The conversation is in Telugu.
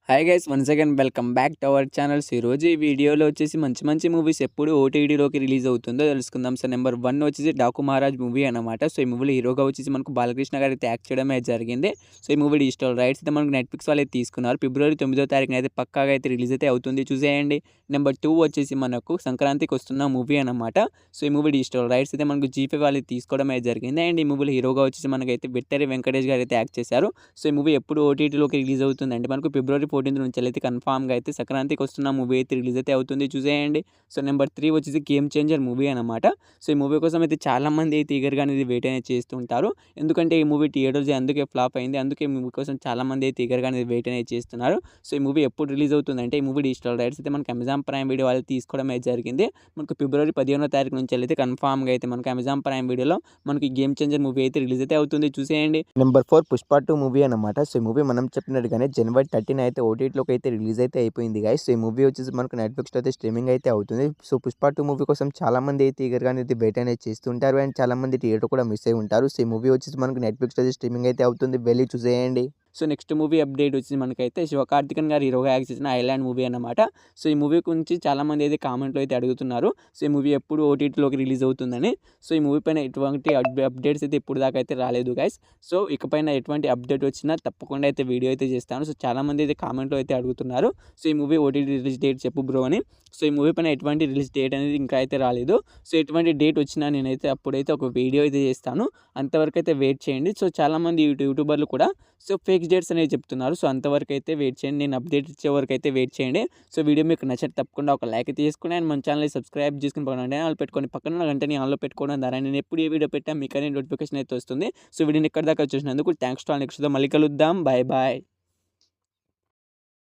Hi guys once again welcome back to our channels. ఈరోజు ఈ వీడియోలో వచ్చేసి మంచి మంచి మూవీస్ ఎప్పుడు ఓటీటీలోకి రిలీజ్ అవుతుందో తెలుసుకుందాం. సో నెంబర్ 1 వచ్చేసి డాకు మహారాజ్ మూవీ అనమాట. సో ఈ మూవీలో హీరోగా వచ్చేసి మనకు బాలకృష్ణ గారు అయితే యాక్ట్ చేయడం అయితే జరిగింది. సో ఈ మూవీ డిజిటల్ రైట్స్ అయితే మనకు నెట్ఫ్లిక్స్ వాళ్ళు అయితే తీసుకున్నారు. ఫిబ్రవరి 9వ తారీఖున అయితే పక్కాగా అయితే రిలీజ్ అయితే అవుతుంది, చూసేయండి. నెంబర్ 2 వచ్చేసి మనకు సంక్రాంతికి వస్తున్న మూవీ అనమాట. సో ఈ మూవీ డిజిటల్ రైట్స్ అయితే మనకు జీపే వాళ్ళు తీసుకోవడం అయితే జరిగింది. అండ్ ఈ మూవీలో హీరోగా వచ్చేసి మనకైతే విక్టరీ వెంకటేష్ గారు అయితే యాక్ట్ చేశారు. సో ఈ మూవీ ఎప్పుడు ఓటీటీలోకి రిలీజ్ అవుతుంది అంటే మనకు ఫిబ్రవరి 14 నుంచి అయితే కన్ఫామ్గా అయితే సంక్రాంతికి వస్తున్న మూవీ అయితే రిలీజ్ అయితే అవుతుంది, చూసేయండి. సో నెంబర్ 3 వచ్చేసి గేమ్ చేంజర్ మూవీ అనమాట. సో ఈ మూవీ కోసం అయితే చాలామంది అయితే ఈగర్గా అనేది వెయిట్ అనేది చేస్తుంటారు. ఎందుకంటే ఈ మూవీ థియేటర్స్ అందుకే ఫ్లాప్ అయింది. అందుకే ఈ మూవీ కోసం చాలామంది అయితే ఈగర్గా అనేది వెయిట్ అనేది చేస్తున్నారు. సో ఈ మూవీ ఎప్పుడు రిలీజ్ అవుతుంది అంటే ఈ మూవీ డిజిటల్ రైట్స్ అయితే మనకి అమెజాన్ ప్రైమ్ వీడియో వాళ్ళు తీసుకోవడం అయితే జరిగింది. మనకు ఫిబ్రవరి 15వ తారీఖు నుంచి అయితే కన్ఫామ్గా అయితే మనకు అమెజాన్ ప్రైమ్ వీడియోలో మనకి గేమ్ చేంజర్ మూవీ అయితే రిలీజ్ అయితే అవుతుంది, చూసేయండి. నెంబర్ 4 పుష్ప 2 మూవీ అనమాట. సో ఈ మూవీ మనం చెప్పినట్టుగానే జనవరి 13 అయితే ఓటీటీలోకి అయితే రిలీజ్ అయితే అయిపోయింది గైస్. సో ఈ మూవీ వచ్చేసి మనకు నెట్ఫ్లిక్స్లో అయితే స్ట్రీమింగ్ అయితే అవుతుంది. సో పుష్ప 2 మూవీ కోసం చాలా మంది అయితే ఈగర్గా అనేది వెయిట్ అనేది చేస్తుంటారు. అండ్ చాలా మంది థియేటర్ కూడా మిస్ అయి ఉంటారు. సో ఈ మూవీ వచ్చేసి మనకు నెట్ఫ్లిక్స్లో అయితే స్ట్రీమింగ్ అయితే అవుతుంది, వెళ్ళి చూసేయండి. సో నెక్స్ట్ మూవీ అప్డేట్ వచ్చి మనకైతే శివకార్తికేయన్ గారు హీరోగా యాక్ట్ చేసిన ఐలాండ్ మూవీ అనమాట. సో ఈ మూవీ గురించి చాలామంది అయితే కామెంట్లో అయితే అడుగుతున్నారు. సో ఈ మూవీ ఎప్పుడు ఓటీటీలోకి రిలీజ్ అవుతుందని. సో ఈ మూవీ పైన ఎటువంటి అప్డేట్స్ అయితే ఇప్పుడు దాకా అయితే రాలేదు గైస్. సో ఇకపైన ఎటువంటి అప్డేట్ వచ్చినా తప్పకుండా అయితే వీడియో అయితే చేస్తాను. సో చాలామంది అయితే కామెంట్లో అయితే అడుగుతున్నారు, సో ఈ మూవీ ఓటీటీ రిలీజ్ డేట్ చెప్పు బ్రో అని. సో ఈ మూవీ పైన ఎటువంటి రిలీజ్ డేట్ అనేది ఇంకా అయితే రాలేదు. సో ఎటువంటి డేట్ వచ్చినా నేనైతే అప్పుడైతే ఒక వీడియో అయితే చేస్తాను, అంతవరకు అయితే వెయిట్ చేయండి. సో చాలామంది యూట్యూబర్లు కూడా సో ఫేక్ డేట్స్ అనేవి చెప్తున్నారు. సో అంతవరకు అయితే వెయిట్ చేయండి, నేను అప్డేట్ ఇచ్చే వరకు అయితే వెయిట్ చేయండి. సో వీడియో మీకు నచ్చితే తప్పకుండా ఒక లైక్ అయితే చేసుకుని అండ్ మన ఛానల్ని సబ్స్క్రైబ్ చేసుకుని పక్కన ఆల్ పెట్టుకొని పక్కన గంటని ఆన్లో పెట్టుకోవడం ద్వారా నేను ఎప్పుడు ఏ వీడియో పెట్టా మీకు అనేది నోటిఫికేషన్ అయితే వస్తుంది. సో వీడియోని ఇక్కడ దాకా చూసినందుకు థ్యాంక్స్ టు ఆల్. నెక్స్ట్ మళ్ళీ కలుద్దాం, బాయ్ బాయ్.